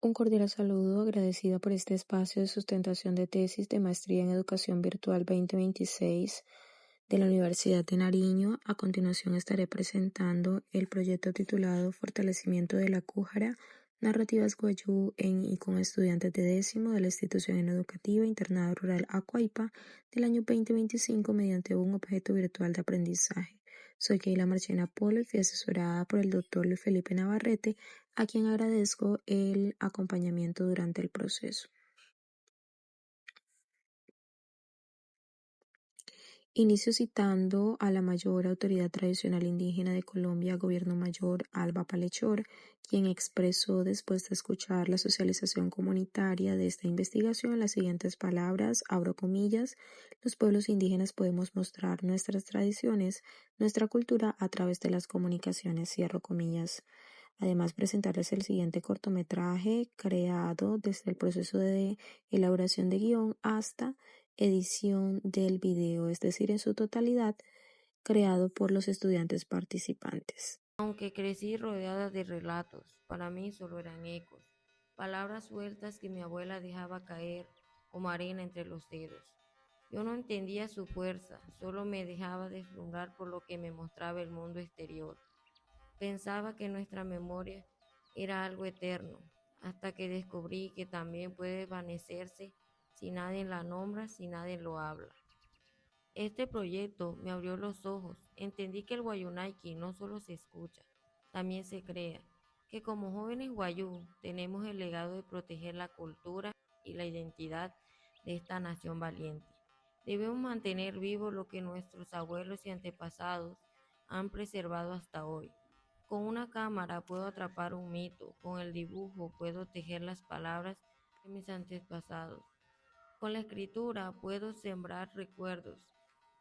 Un cordial saludo, agradecida por este espacio de sustentación de tesis de Maestría en Educación Virtual 2026 de la Universidad de Nariño. A continuación estaré presentando el proyecto titulado Fortalecimiento de la Cújara, Narrativas Guayú en y con estudiantes de décimo de la Institución Educativa Internado Rural Acuaipa del año 2025 mediante un objeto virtual de aprendizaje. Soy Keila Marchena Polo y fui asesorada por el doctor Luis Felipe Navarrete, a quien agradezco el acompañamiento durante el proceso. Inicio citando a la mayor autoridad tradicional indígena de Colombia, Gobierno Mayor Alba Palechor, quien expresó después de escuchar la socialización comunitaria de esta investigación las siguientes palabras, abro comillas: los pueblos indígenas podemos mostrar nuestras tradiciones, nuestra cultura a través de las comunicaciones, cierro comillas. Además, presentarles el siguiente cortometraje creado desde el proceso de elaboración de guión hasta edición del video, es decir, en su totalidad, creado por los estudiantes participantes. Aunque crecí rodeada de relatos, para mí solo eran ecos, palabras sueltas que mi abuela dejaba caer como arena entre los dedos. Yo no entendía su fuerza, solo me dejaba deslumbrar por lo que me mostraba el mundo exterior. Pensaba que nuestra memoria era algo eterno, hasta que descubrí que también puede desvanecerse si nadie la nombra, si nadie lo habla. Este proyecto me abrió los ojos. Entendí que el Wayuunaiki no solo se escucha, también se crea, que como jóvenes Wayuu tenemos el legado de proteger la cultura y la identidad de esta nación valiente. Debemos mantener vivo lo que nuestros abuelos y antepasados han preservado hasta hoy. Con una cámara puedo atrapar un mito, con el dibujo puedo tejer las palabras de mis antepasados. Con la escritura puedo sembrar recuerdos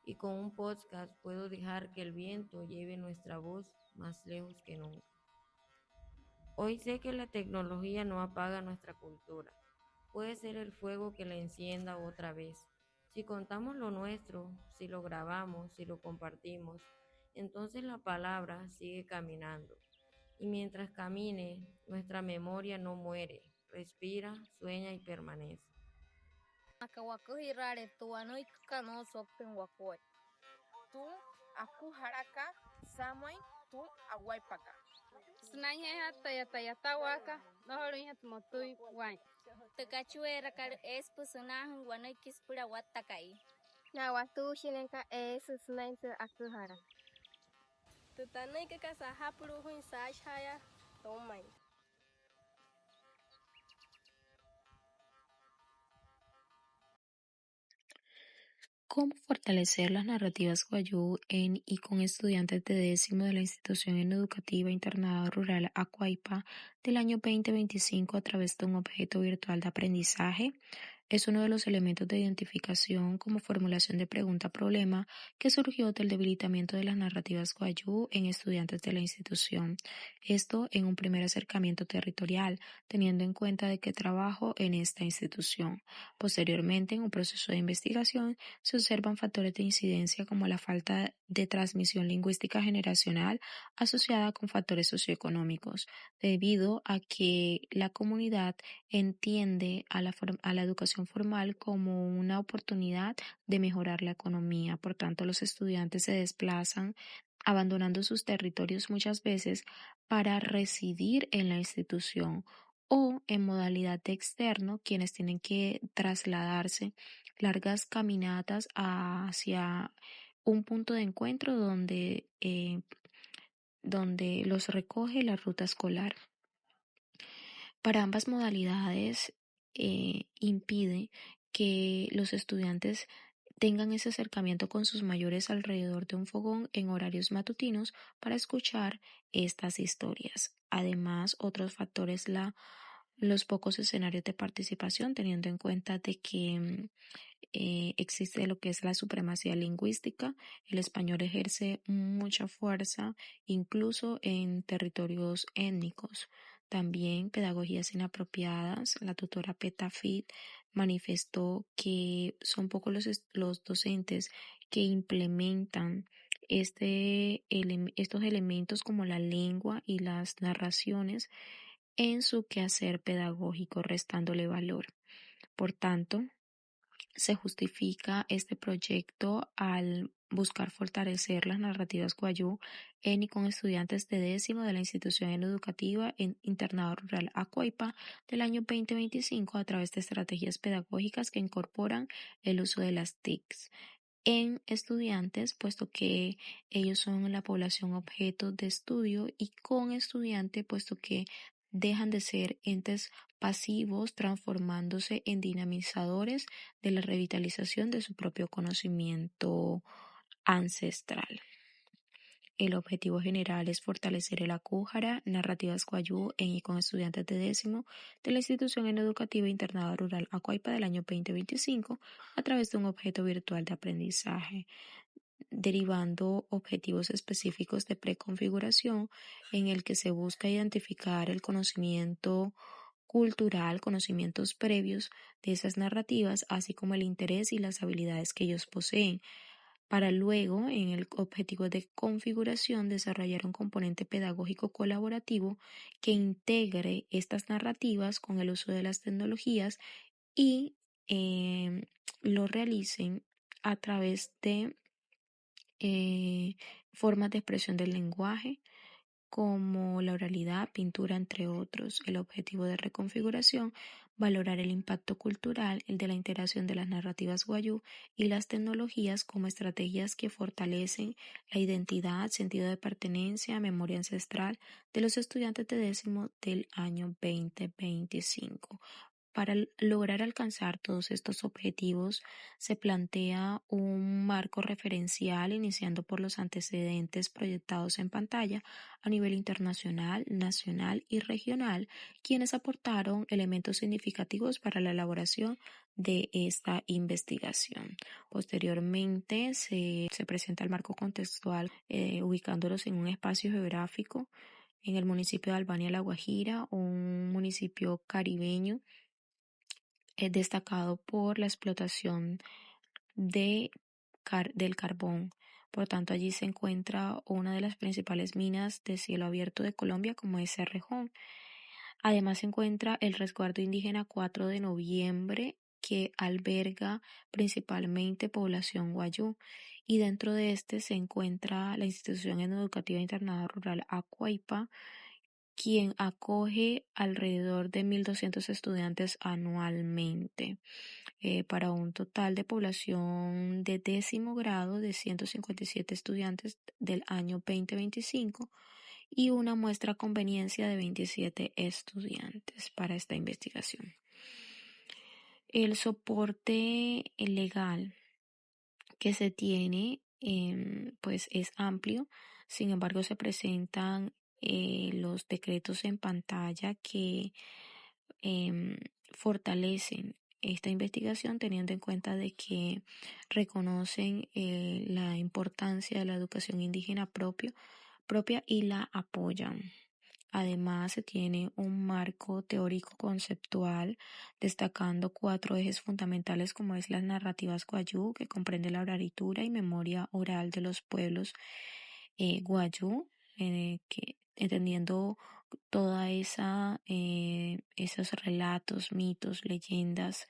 y con un podcast puedo dejar que el viento lleve nuestra voz más lejos que nunca. Hoy sé que la tecnología no apaga nuestra cultura, puede ser el fuego que la encienda otra vez. Si contamos lo nuestro, si lo grabamos, si lo compartimos, entonces la palabra sigue caminando. Y mientras camine, nuestra memoria no muere, respira, sueña y permanece. Tun aku haraka samay tun aguaypaka. Snanya taya waka nohorinya tumotui wai. Tukachuera kar es pusunahan guanoy kispura watakai. Na watu shinenka es snaintu akuhara. Tutanay ka sa hapuru huin sa haya tomay. ¿Cómo fortalecer las narrativas Guayú en y con estudiantes de décimo de la Institución Educativa Internado Rural Acuaipa del año 2025 a través de un objeto virtual de aprendizaje? Es uno de los elementos de identificación como formulación de pregunta-problema que surgió del debilitamiento de las narrativas Guayú en estudiantes de la institución. Esto en un primer acercamiento territorial, teniendo en cuenta de que trabajo en esta institución. Posteriormente, en un proceso de investigación, se observan factores de incidencia como la falta de transmisión lingüística generacional asociada con factores socioeconómicos, debido a que la comunidad entiende a la educación formal como una oportunidad de mejorar la economía. Por tanto, los estudiantes se desplazan abandonando sus territorios muchas veces para residir en la institución o en modalidad de externo, quienes tienen que trasladarse largas caminatas hacia un punto de encuentro donde los recoge la ruta escolar. Para ambas modalidades impide que los estudiantes tengan ese acercamiento con sus mayores alrededor de un fogón en horarios matutinos para escuchar estas historias. Además, otros factores, los pocos escenarios de participación, teniendo en cuenta de que existe lo que es la supremacía lingüística. El español ejerce mucha fuerza incluso en territorios étnicos. También pedagogías inapropiadas. La tutora Petafit manifestó que son pocos los docentes que implementan estos elementos como la lengua y las narraciones en su quehacer pedagógico, restándole valor. Por tanto, se justifica este proyecto al buscar fortalecer las narrativas Guayú en y con estudiantes de décimo de la institución educativa en Internado Rural Acuaipa del año 2025 a través de estrategias pedagógicas que incorporan el uso de las TICs en estudiantes, puesto que ellos son la población objeto de estudio, y con estudiante, puesto que dejan de ser entes pasivos, transformándose en dinamizadores de la revitalización de su propio conocimiento ancestral. El objetivo general es fortalecer el Acújara, narrativas Guayú en y con estudiantes de décimo de la institución educativa internada rural Acuaipa del año 2025 a través de un objeto virtual de aprendizaje, derivando objetivos específicos de preconfiguración en el que se busca identificar el conocimiento cultural, conocimientos previos de esas narrativas, así como el interés y las habilidades que ellos poseen, para luego, en el objetivo de configuración, desarrollar un componente pedagógico colaborativo que integre estas narrativas con el uso de las tecnologías y lo realicen a través de formas de expresión del lenguaje, como la oralidad, pintura, entre otros. El objetivo de reconfiguración: valorar el impacto cultural, el de la integración de las narrativas Guayú y las tecnologías como estrategias que fortalecen la identidad, sentido de pertenencia, memoria ancestral de los estudiantes de décimo del año 2025. Para lograr alcanzar todos estos objetivos, se plantea un marco referencial iniciando por los antecedentes proyectados en pantalla a nivel internacional, nacional y regional, quienes aportaron elementos significativos para la elaboración de esta investigación. Posteriormente, se presenta el marco contextual, ubicándolos en un espacio geográfico en el municipio de Albania, La Guajira, un municipio caribeño destacado por la explotación del carbón. Por tanto, allí se encuentra una de las principales minas de cielo abierto de Colombia, como es Cerrejón. Además, se encuentra el resguardo indígena 4 de noviembre, que alberga principalmente población guayú, y dentro de este se encuentra la institución educativa internada rural Acuaipa, quien acoge alrededor de 1.200 estudiantes anualmente, para un total de población de décimo grado de 157 estudiantes del año 2025 y una muestra a conveniencia de 27 estudiantes para esta investigación. El soporte legal que se tiene pues es amplio. Sin embargo, se presentan los decretos en pantalla que fortalecen esta investigación, teniendo en cuenta de que reconocen la importancia de la educación indígena propia y la apoyan. Además, se tiene un marco teórico conceptual destacando 4 ejes fundamentales, como es las narrativas Guayú, que comprende la oralitura y memoria oral de los pueblos Guayú, que entendiendo toda esos relatos, mitos, leyendas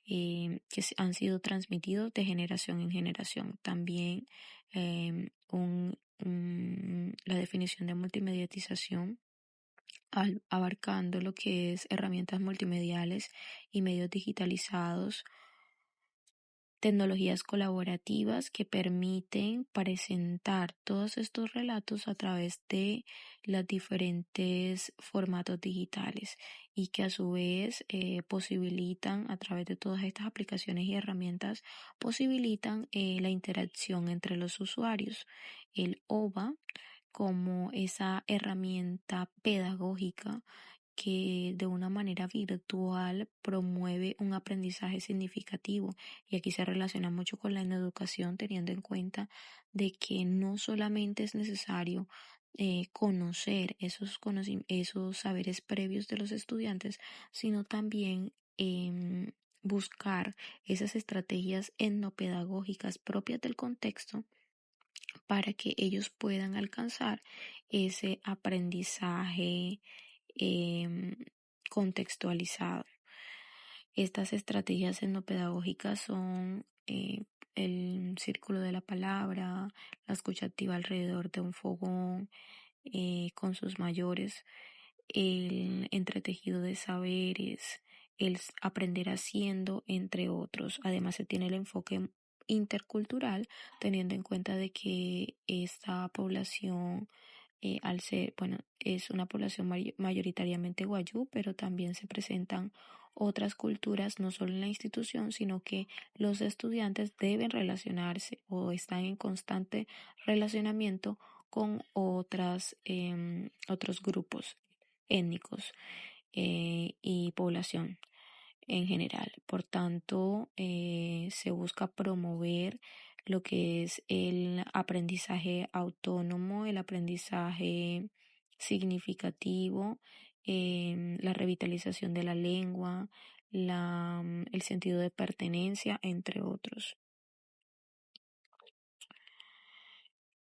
que han sido transmitidos de generación en generación. También la definición de multimediatización, abarcando lo que es herramientas multimediales y medios digitalizados, tecnologías colaborativas que permiten presentar todos estos relatos a través de los diferentes formatos digitales, y que a su vez posibilitan, a través de todas estas aplicaciones y herramientas, posibilitan la interacción entre los usuarios. El OVA como esa herramienta pedagógica que de una manera virtual promueve un aprendizaje significativo, y aquí se relaciona mucho con la educación, teniendo en cuenta de que no solamente es necesario conocer esos saberes previos de los estudiantes, sino también buscar esas estrategias etnopedagógicas propias del contexto para que ellos puedan alcanzar ese aprendizaje contextualizado. Estas estrategias etnopedagógicas son el círculo de la palabra, la escucha activa alrededor de un fogón con sus mayores, el entretejido de saberes, aprender haciendo, entre otros. Además, se tiene el enfoque intercultural, teniendo en cuenta de que esta población, al ser, bueno, es una población mayoritariamente guayú, pero también se presentan otras culturas, no solo en la institución, sino que los estudiantes deben relacionarse o están en constante relacionamiento con otros grupos étnicos y población en general. Por tanto, se busca promover lo que es el aprendizaje autónomo, el aprendizaje significativo, la revitalización de la lengua, el sentido de pertenencia, entre otros.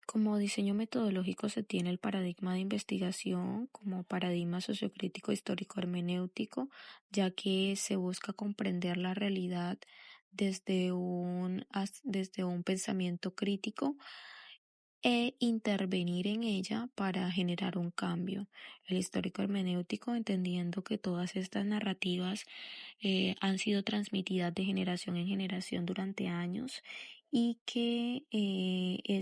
Como diseño metodológico se tiene el paradigma de investigación como paradigma sociocrítico histórico hermenéutico, ya que se busca comprender la realidad desde un pensamiento crítico e intervenir en ella para generar un cambio. El histórico hermenéutico, entendiendo que todas estas narrativas han sido transmitidas de generación en generación durante años y que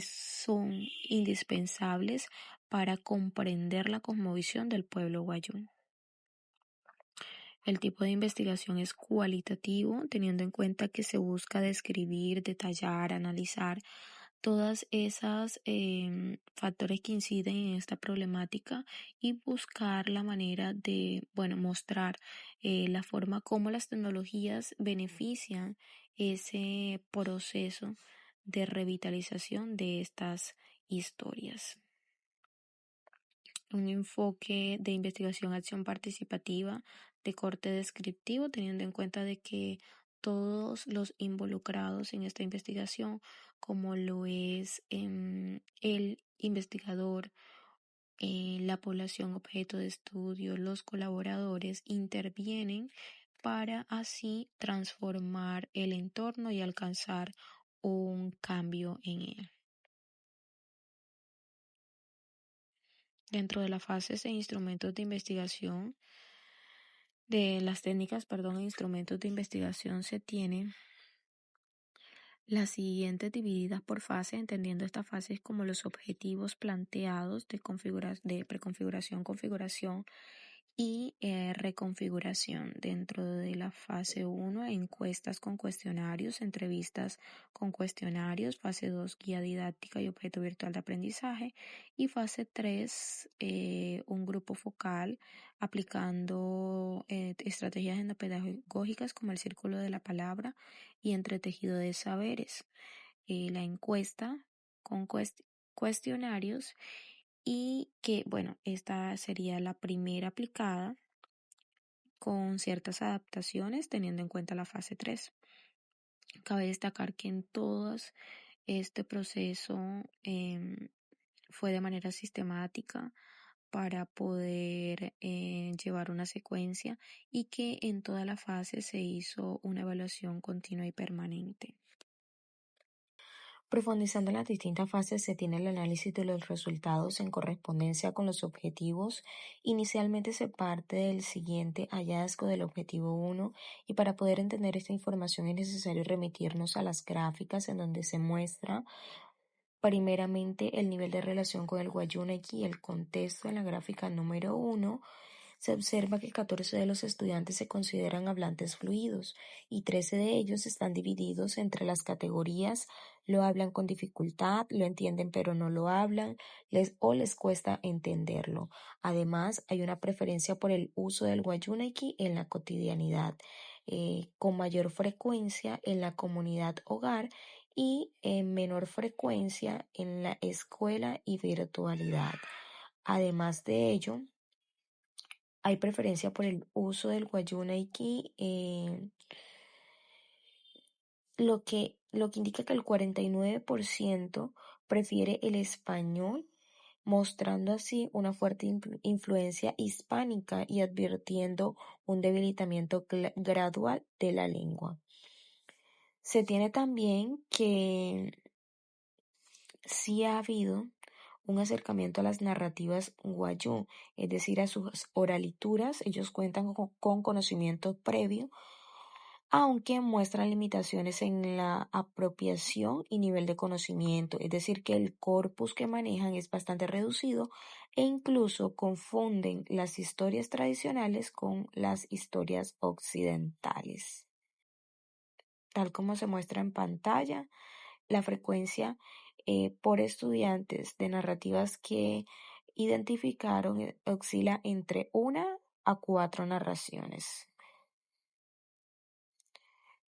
son indispensables para comprender la cosmovisión del pueblo guayú. El tipo de investigación es cualitativo, teniendo en cuenta que se busca describir, detallar, analizar todas esas factores que inciden en esta problemática y buscar la manera de, bueno, mostrar la forma como las tecnologías benefician ese proceso de revitalización de estas historias. Un enfoque de investigación-acción participativa de corte descriptivo, teniendo en cuenta de que todos los involucrados en esta investigación, como lo es el investigador, la población objeto de estudio, los colaboradores, intervienen para así transformar el entorno y alcanzar un cambio en él. Dentro de las fases e instrumentos de investigación, de las técnicas, e instrumentos de investigación se tienen las siguientes divididas por fase, entendiendo estas fases como los objetivos planteados de preconfiguración, configuración y reconfiguración. Dentro de la fase 1, encuestas con cuestionarios, entrevistas con cuestionarios. Fase 2, guía didáctica y objeto virtual de aprendizaje. Y fase 3, un grupo focal aplicando estrategias etnopedagógicas como el círculo de la palabra y entretejido de saberes. La encuesta con cuestionarios y que, bueno, esta sería la primera aplicada con ciertas adaptaciones teniendo en cuenta la fase 3. Cabe destacar que en todos este proceso fue de manera sistemática para poder llevar una secuencia y que en toda la fase se hizo una evaluación continua y permanente. Profundizando en las distintas fases se tiene el análisis de los resultados en correspondencia con los objetivos. Inicialmente se parte del siguiente hallazgo del objetivo 1 y para poder entender esta información es necesario remitirnos a las gráficas en donde se muestra primeramente el nivel de relación con el Guayú-Nequi y el contexto. En la gráfica número 1 se observa que 14 de los estudiantes se consideran hablantes fluidos y 13 de ellos están divididos entre las categorías lo hablan con dificultad, lo entienden pero no lo hablan, les cuesta entenderlo. Además, hay una preferencia por el uso del Guayú-Nequi en la cotidianidad, con mayor frecuencia en la comunidad hogar y en menor frecuencia en la escuela y virtualidad. Además de ello, hay preferencia por el uso del Guayú-Nequi, lo que indica que el 49% prefiere el español, mostrando así una fuerte influencia hispánica y advirtiendo un debilitamiento gradual de la lengua. Se tiene también que sí ha habido un acercamiento a las narrativas guayú, es decir, a sus oralituras. Ellos cuentan con conocimiento previo, aunque muestran limitaciones en la apropiación y nivel de conocimiento, es decir, que el corpus que manejan es bastante reducido e incluso confunden las historias tradicionales con las historias occidentales. Tal como se muestra en pantalla, la frecuencia por estudiantes de narrativas que identificaron oscila entre 1 a 4 narraciones.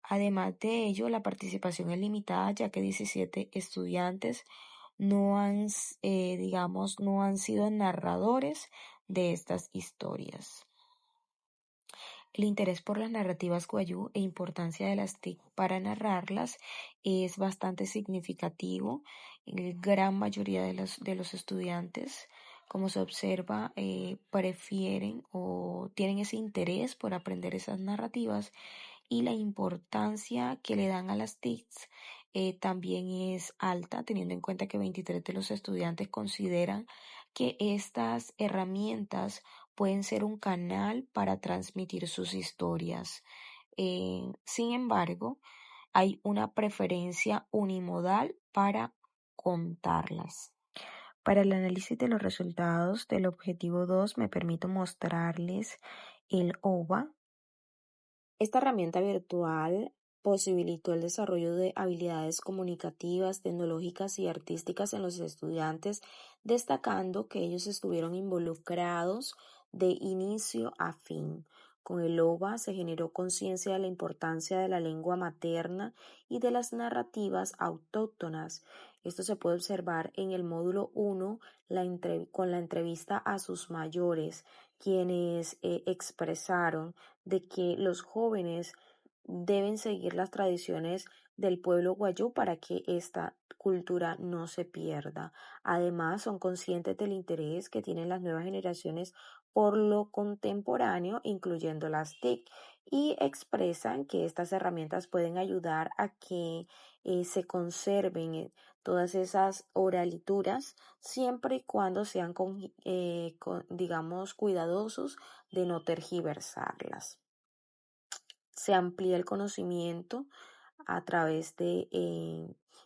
Además de ello, la participación es limitada, ya que 17 estudiantes no han sido narradores de estas historias. El interés por las narrativas guayú e importancia de las TIC para narrarlas es bastante significativo. La gran mayoría de los estudiantes, como se observa, prefieren o tienen ese interés por aprender esas narrativas, y la importancia que le dan a las TICs también es alta, teniendo en cuenta que 23 de los estudiantes consideran que estas herramientas pueden ser un canal para transmitir sus historias. Sin embargo, hay una preferencia unimodal para contarlas. Para el análisis de los resultados del objetivo 2, me permito mostrarles el OVA. Esta herramienta virtual posibilitó el desarrollo de habilidades comunicativas, tecnológicas y artísticas en los estudiantes, destacando que ellos estuvieron involucrados de inicio a fin. Con el OVA se generó conciencia de la importancia de la lengua materna y de las narrativas autóctonas. Esto se puede observar en el módulo 1 con la entrevista a sus mayores, quienes expresaron de que los jóvenes deben seguir las tradiciones del pueblo guayú para que esta cultura no se pierda. Además, son conscientes del interés que tienen las nuevas generaciones por lo contemporáneo, incluyendo las TIC, y expresan que estas herramientas pueden ayudar a que se conserven todas esas oralituras, siempre y cuando sean, digamos, cuidadosos de no tergiversarlas. Se amplía el conocimiento a través de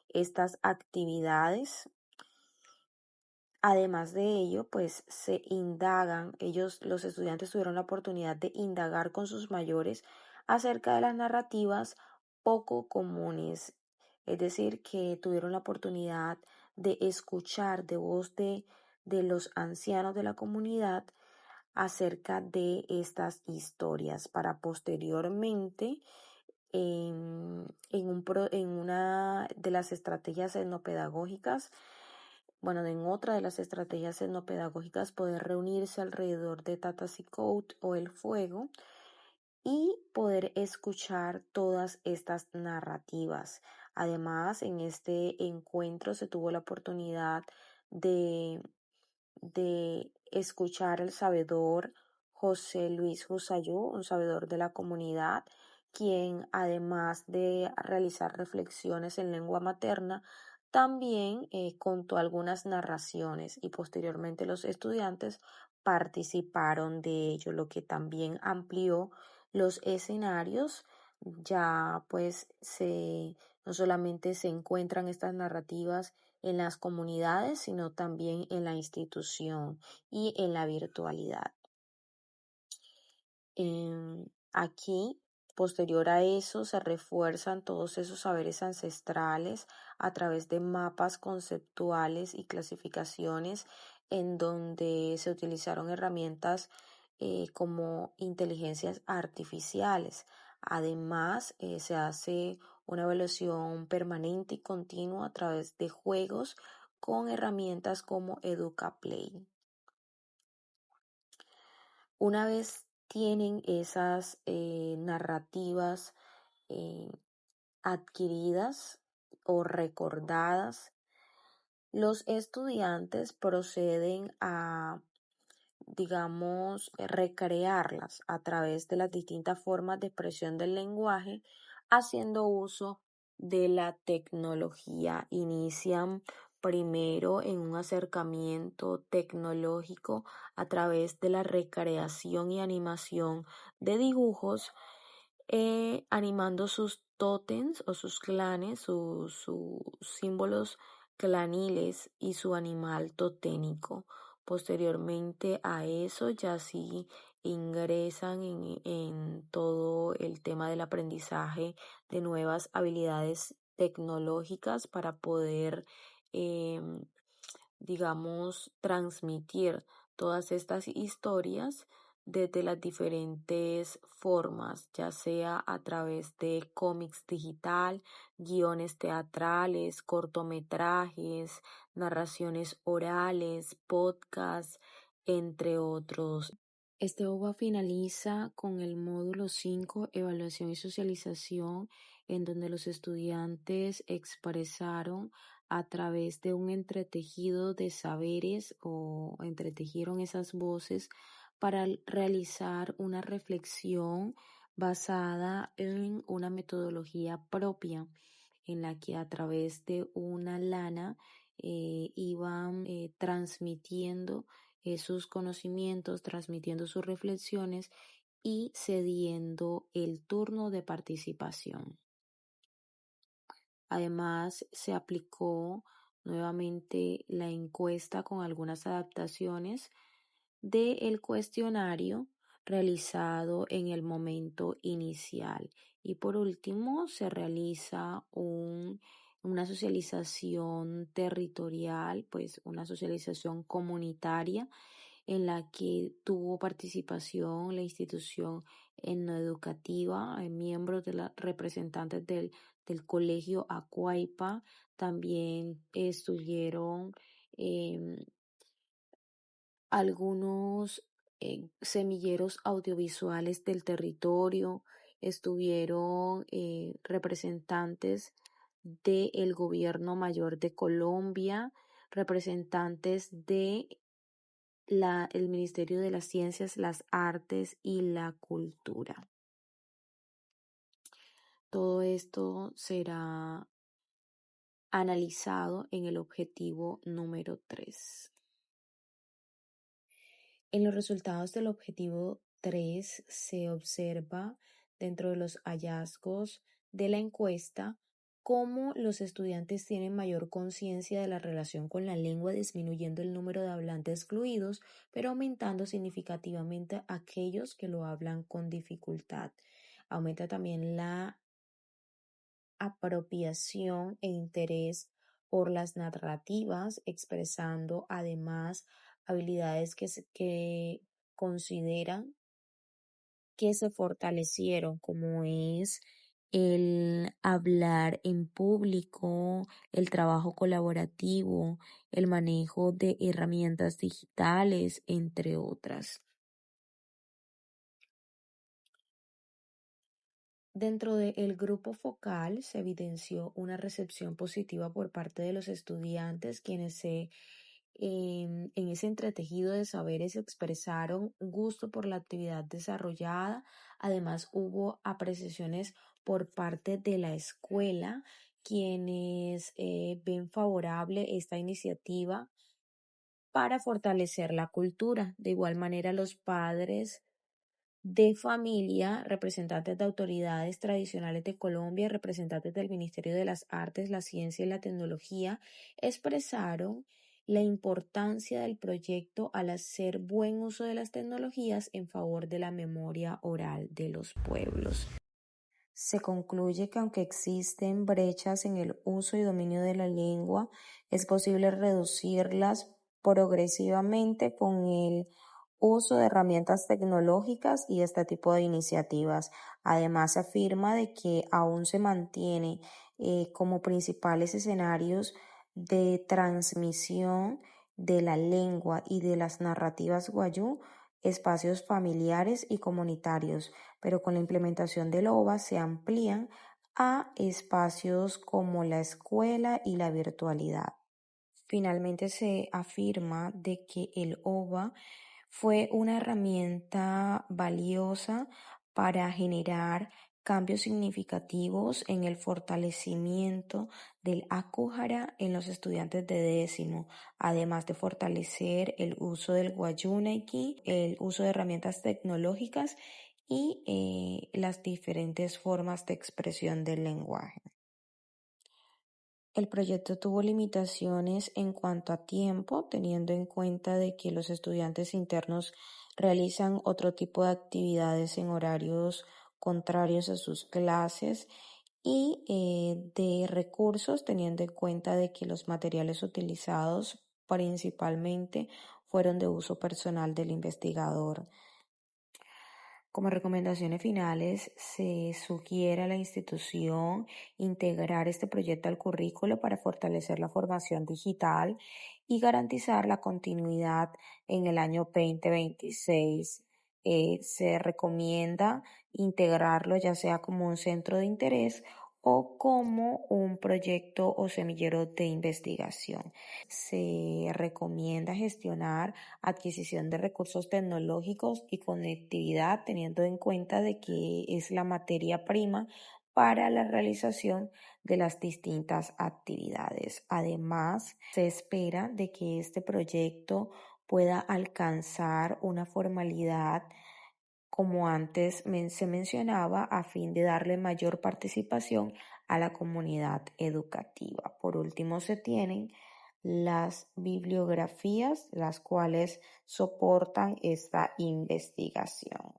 estas actividades. Además de ello, pues se indagan, los estudiantes tuvieron la oportunidad de indagar con sus mayores acerca de las narrativas poco comunes, es decir, que tuvieron la oportunidad de escuchar de voz de los ancianos de la comunidad acerca de estas historias para posteriormente en una de las estrategias etnopedagógicas, en otra de las estrategias etnopedagógicas, poder reunirse alrededor de Tatasicot o el fuego y poder escuchar todas estas narrativas. Además, en este encuentro se tuvo la oportunidad de escuchar al sabedor José Luis Husayú, un sabedor de la comunidad, quien además de realizar reflexiones en lengua materna, también contó algunas narraciones y posteriormente los estudiantes participaron de ello, lo que también amplió los escenarios. Ya pues no solamente se encuentran estas narrativas en las comunidades, sino también en la institución y en la virtualidad. Aquí, posterior a eso, se refuerzan todos esos saberes ancestrales a través de mapas conceptuales y clasificaciones en donde se utilizaron herramientas como inteligencias artificiales. Además, se hace una evaluación permanente y continua a través de juegos con herramientas como EducaPlay. Una vez tienen esas narrativas adquiridas o recordadas, Los estudiantes proceden a, digamos, recrearlas a través de las distintas formas de expresión del lenguaje, haciendo uso de la tecnología. Inician primero en un acercamiento tecnológico a través de la recreación y animación de dibujos, animando sus tótems o sus clanes, sus símbolos claniles y su animal totémico. Posteriormente a eso ya sí ingresan en todo el tema del aprendizaje de nuevas habilidades tecnológicas para poder, em, digamos, transmitir todas estas historias desde las diferentes formas, ya sea a través de cómics digital, guiones teatrales, cortometrajes, narraciones orales, podcasts, entre otros. Este OVA finaliza con el módulo 5, evaluación y socialización, en donde los estudiantes expresaron a través de un entretejido de saberes o entretejieron esas voces para realizar una reflexión basada en una metodología propia, en la que a través de una lana iban transmitiendo sus conocimientos, transmitiendo sus reflexiones y cediendo el turno de participación. Además, se aplicó nuevamente la encuesta con algunas adaptaciones del cuestionario realizado en el momento inicial. Y por último, se realiza una socialización territorial, pues una socialización comunitaria en la que tuvo participación la institución educativa, miembros de los representantes del colegio Acuaipa, también estuvieron algunos semilleros audiovisuales del territorio, estuvieron representantes del Gobierno Mayor de Colombia, representantes de el Ministerio de las Ciencias, las Artes y la Cultura. Todo esto será analizado en el objetivo número 3. En los resultados del objetivo 3 se observa dentro de los hallazgos de la encuesta cómo los estudiantes tienen mayor conciencia de la relación con la lengua, disminuyendo el número de hablantes excluidos, pero aumentando significativamente aquellos que lo hablan con dificultad. Aumenta también la apropiación e interés por las narrativas, expresando además habilidades que consideran que se fortalecieron, como es el hablar en público, el trabajo colaborativo, el manejo de herramientas digitales, entre otras. Dentro del grupo focal se evidenció una recepción positiva por parte de los estudiantes, quienes en ese entretejido de saberes expresaron gusto por la actividad desarrollada. Además, hubo apreciaciones por parte de la escuela, quienes ven favorable esta iniciativa para fortalecer la cultura. De igual manera, los padres de familia, representantes de autoridades tradicionales de Colombia, representantes del Ministerio de las Artes, la Ciencia y la Tecnología, expresaron la importancia del proyecto al hacer buen uso de las tecnologías en favor de la memoria oral de los pueblos. Se concluye que aunque existen brechas en el uso y dominio de la lengua, es posible reducirlas progresivamente con el uso de herramientas tecnológicas y este tipo de iniciativas. Además, se afirma de que aún se mantiene como principales escenarios de transmisión de la lengua y de las narrativas wayuu espacios familiares y comunitarios, pero con la implementación del OVA se amplían a espacios como la escuela y la virtualidad. Finalmente se afirma de que el OVA fue una herramienta valiosa para generar cambios significativos en el fortalecimiento del Akújara en los estudiantes de décimo, además de fortalecer el uso del Wayuunaiki, el uso de herramientas tecnológicas y las diferentes formas de expresión del lenguaje. El proyecto tuvo limitaciones en cuanto a tiempo, teniendo en cuenta de que los estudiantes internos realizan otro tipo de actividades en horarios contrarios a sus clases y de recursos, teniendo en cuenta de que los materiales utilizados principalmente fueron de uso personal del investigador. Como recomendaciones finales, se sugiere a la institución integrar este proyecto al currículo para fortalecer la formación digital y garantizar la continuidad en el año 2026. Se recomienda integrarlo ya sea como un centro de interés o como un proyecto o semillero de investigación. Se recomienda gestionar adquisición de recursos tecnológicos y conectividad, teniendo en cuenta de que es la materia prima para la realización de las distintas actividades. Además, se espera de que este proyecto pueda alcanzar una formalidad como antes se mencionaba, a fin de darle mayor participación a la comunidad educativa. Por último, se tienen las bibliografías, las cuales soportan esta investigación.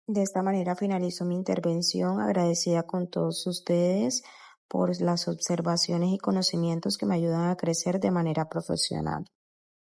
De esta manera finalizo mi intervención, agradecida con todos ustedes por las observaciones y conocimientos que me ayudan a crecer de manera profesional.